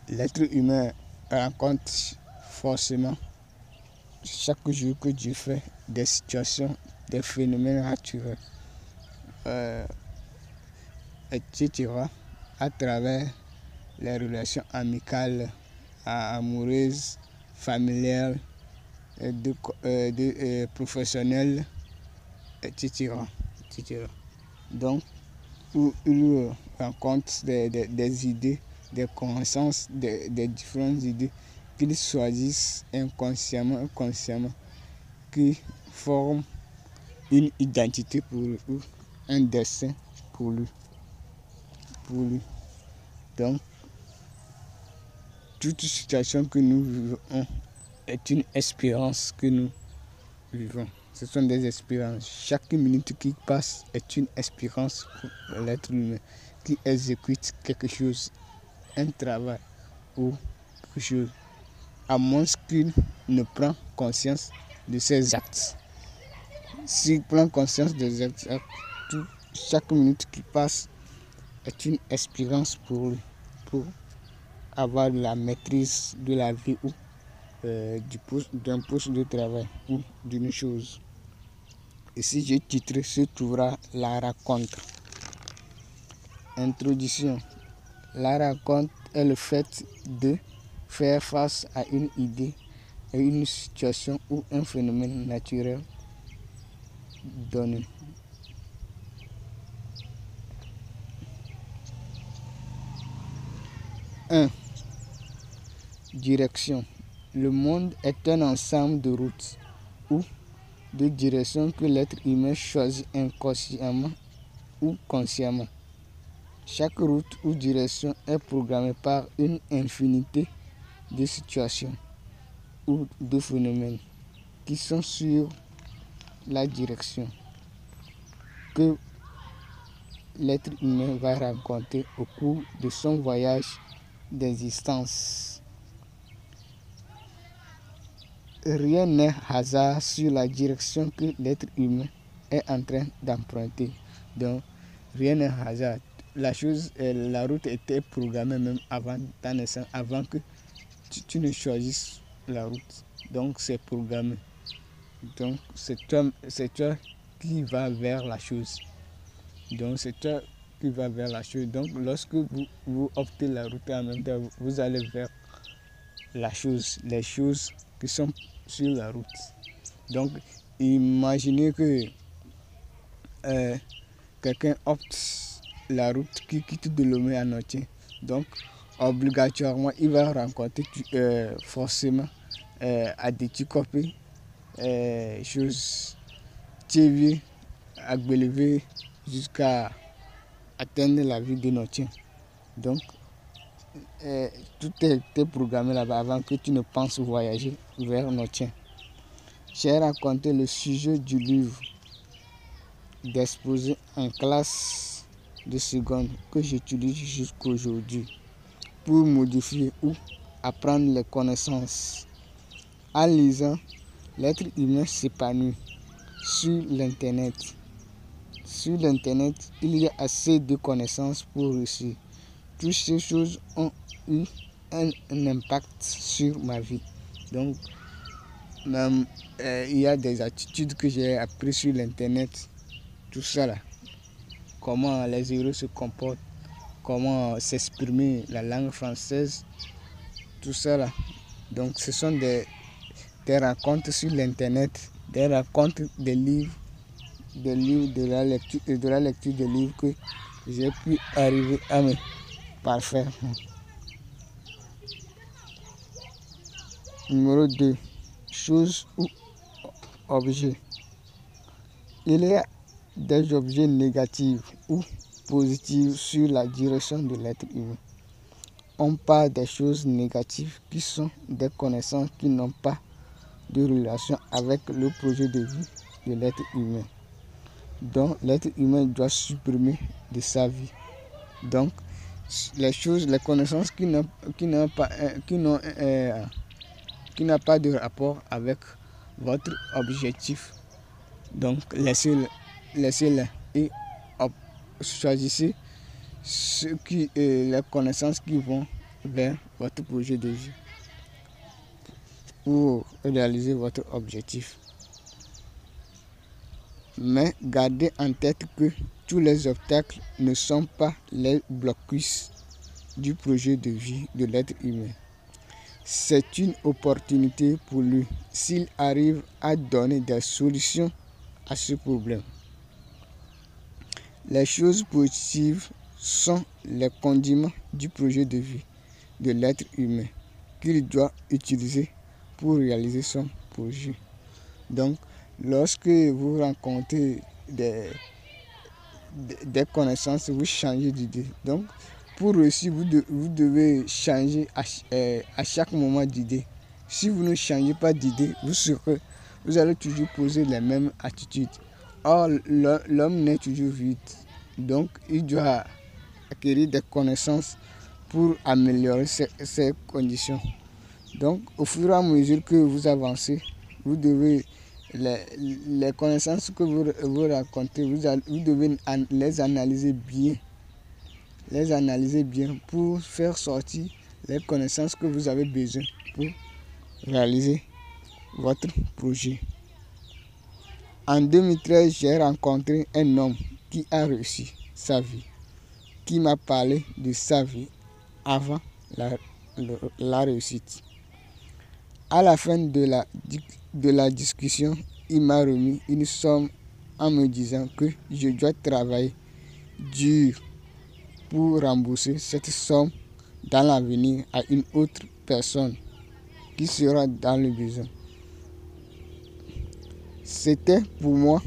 l'être humain rencontre forcément chaque jour que Dieu fait des situations, des phénomènes naturels, etc. à travers les relations amicales, amoureuses, familiales, professionnelles, etc. etc. Donc, où il rencontre des idées, des connaissances, des différentes idées qu'ils choisissent inconsciemment, consciemment, qui forment une identité pour lui, ou un destin pour lui. Donc, toute situation que nous vivons est une expérience que nous vivons. Ce sont des expériences. Chaque minute qui passe est une expérience pour l'être humain qui exécute quelque chose, un travail ou quelque chose, à moins qu'il ne prend conscience de ses actes. S'il prend conscience des actes, chaque minute qui passe est une expérience pour lui, pour avoir la maîtrise de la vie ou d'un poste de travail ou d'une chose. Et si j'ai titré se trouvera la raconte. Introduction. La raconte est le fait de faire face à une idée, à une situation ou un phénomène naturel donné. 1. Direction. Le monde est un ensemble de routes ou de directions que l'être humain choisit inconsciemment ou consciemment. Chaque route ou direction est programmée par une infinité de situations ou de phénomènes qui sont sur la direction que l'être humain va rencontrer au cours de son voyage d'existence. Rien n'est hasard sur la direction que l'être humain est en train d'emprunter. Donc, rien n'est hasard. La route était programmée même avant ta naissance, avant que tu ne choisisses la route. Donc, c'est programmé. Donc, c'est toi qui vas vers la chose. Donc, c'est toi qui vas vers la chose. Donc, lorsque vous optez la route en même temps, vous allez vers la chose, les choses qui sont sur la route. Donc, imaginez que quelqu'un opte la route qui quitte de Lomé à Notiens. Donc, obligatoirement, il va rencontrer forcément à des Tikopé, choses TV, à Bélevé, jusqu'à atteindre la ville de Notiens. Donc, tout est programmé là-bas avant que tu ne penses voyager vers Notiens. J'ai raconté le sujet du livre d'exposé en classe de seconde que j'utilise jusqu'aujourd'hui pour modifier ou apprendre les connaissances. En lisant, l'être humain s'épanouit sur l'Internet. Sur l'Internet, il y a assez de connaissances pour réussir. Toutes ces choses ont eu un impact sur ma vie. Donc, même, il y a des attitudes que j'ai apprises sur l'Internet. Tout ça là. Comment les héros se comportent, comment s'exprimer la langue française, tout ça là. Donc, ce sont des rencontres sur l'Internet, des rencontres des livres, de la lecture des livres que j'ai pu arriver à me parfaire. Numéro 2. Choses ou objets. Il y a des objets négatifs ou positifs sur la direction de l'être humain. On parle des choses négatives qui sont des connaissances qui n'ont pas de relation avec le projet de vie de l'être humain. Donc l'être humain doit supprimer de sa vie. Donc les connaissances qui n'ont pas de rapport avec votre objectif. Donc laissez-les et choisissez les connaissances qui vont vers votre projet de vie pour réaliser votre objectif. Mais gardez en tête que tous les obstacles ne sont pas les blocus du projet de vie de l'être humain. C'est une opportunité pour lui s'il arrive à donner des solutions à ce problème. Les choses positives sont les condiments du projet de vie de l'être humain qu'il doit utiliser pour réaliser son projet. Donc, lorsque vous rencontrez des connaissances, vous changez d'idée. Donc, pour réussir, vous devez changer à chaque moment d'idée. Si vous ne changez pas d'idée, vous allez toujours poser les mêmes attitudes. Or, l'homme n'est toujours vide. Donc, il doit acquérir des connaissances pour améliorer ses conditions. Donc, au fur et à mesure que vous avancez, vous devez, les connaissances que vous racontez, vous devez les analyser bien. Les analyser bien pour faire sortir les connaissances que vous avez besoin pour réaliser votre projet. En 2013, j'ai rencontré un homme qui a réussi sa vie, qui m'a parlé de sa vie avant la réussite. À la fin de la discussion, il m'a remis une somme en me disant que je dois travailler dur pour rembourser cette somme dans l'avenir à une autre personne qui sera dans le besoin. C'était pour moi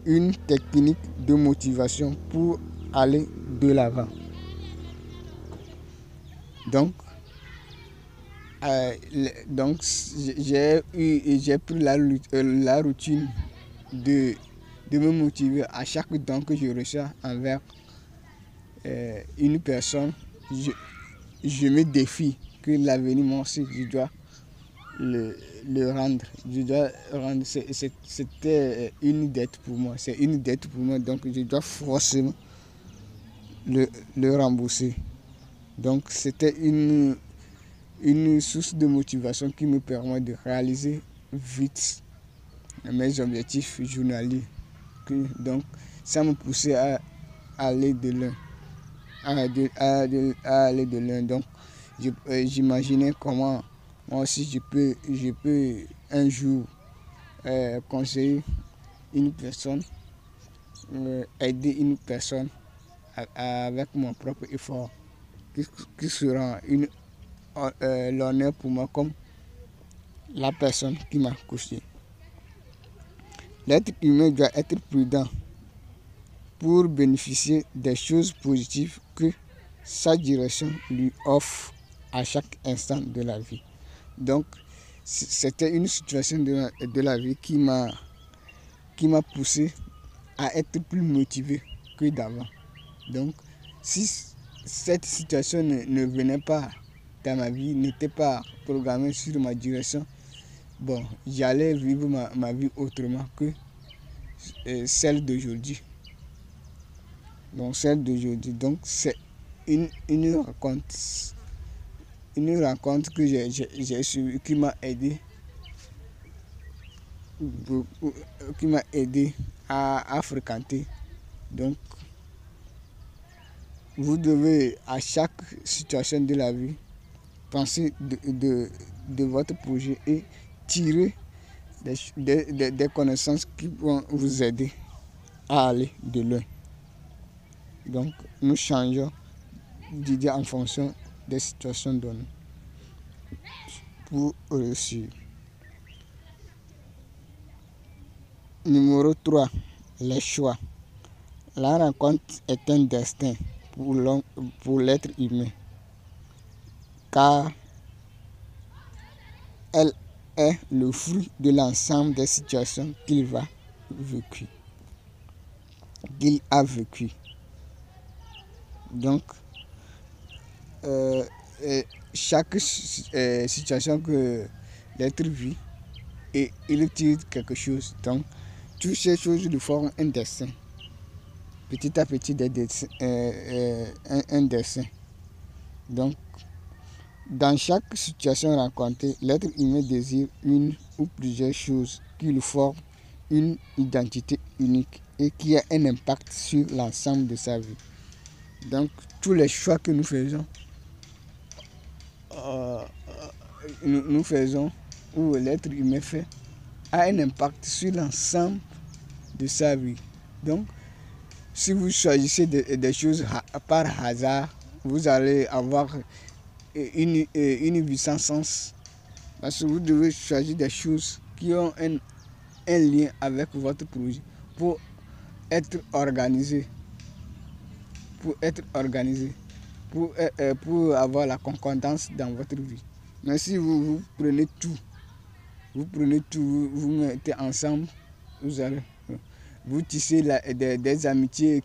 une technique de motivation pour aller de l'avant. Donc j'ai pris la routine de me motiver à chaque don que je reçois envers une personne. Je me défie que l'avenir moi aussi je dois le rendre. C'était une dette pour moi. C'est une dette pour moi, donc je dois forcément le rembourser. Donc c'était une source de motivation qui me permet de réaliser vite mes objectifs journaliers. Donc ça me poussait à aller de l'un. À aller de l'un. Donc j'imaginais comment moi aussi je peux un jour conseiller une personne, aider une personne avec mon propre effort, qui sera l'honneur pour moi comme la personne qui m'a couché. L'être humain doit être prudent pour bénéficier des choses positives que sa direction lui offre à chaque instant de la vie. Donc, c'était une situation de la vie qui m'a poussé à être plus motivé que d'avant. Donc, si cette situation ne venait pas dans ma vie, n'était pas programmée sur ma direction, bon, j'allais vivre ma vie autrement que celle d'aujourd'hui. Donc, c'est une rencontre que j'ai suivie qui m'a aidé à fréquenter. Donc, vous devez à chaque situation de la vie penser de votre projet et tirer des connaissances qui vont vous aider à aller de loin. Donc, nous changeons d'idée en fonction des situations données pour réussir. Numéro 3, les choix. La rencontre est un destin pour l'être humain, car elle est le fruit de l'ensemble des situations qu'il a vécues. Donc, chaque situation que l'être vit, et il tire quelque chose. Donc, toutes ces choses lui forment un dessin. Petit à petit, un dessin. Donc, Dans chaque situation rencontrée, l'être humain désire une ou plusieurs choses qui lui forment une identité unique et qui a un impact sur l'ensemble de sa vie. Donc, tous les choix que nous faisons, nous faisons, ou l'être humain fait, a un impact sur l'ensemble de sa vie. Donc, si vous choisissez des choses par hasard, vous allez avoir une vie sans sens. Parce que vous devez choisir des choses qui ont un lien avec votre projet pour être organisé. Pour avoir la concordance dans votre vie. Mais si vous prenez tout, vous mettez ensemble, vous tissez des amitiés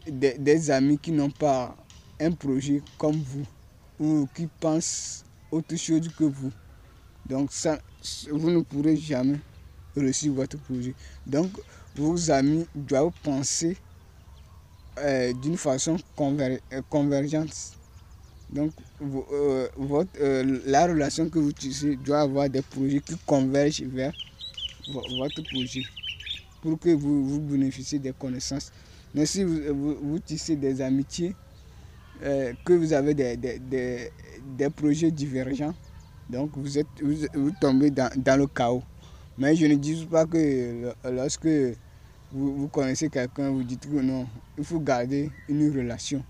des amis qui n'ont pas un projet comme vous ou qui pensent autre chose que vous. Donc ça, vous ne pourrez jamais réussir votre projet. Donc vos amis doivent penser d'une façon convergente. Donc la relation que vous tissez doit avoir des projets qui convergent vers votre projet pour que vous bénéficiez des connaissances. Mais si vous tissez des amitiés, que vous avez des projets divergents, donc vous tombez dans le chaos. Mais je ne dis pas que lorsque vous connaissez quelqu'un, vous dites que non, il faut garder une relation.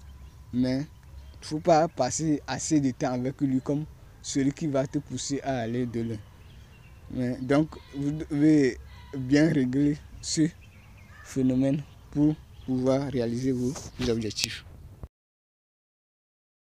Mais il ne faut pas passer assez de temps avec lui comme celui qui va te pousser à aller de loin. Donc, vous devez bien régler ce phénomène pour pouvoir réaliser vos objectifs.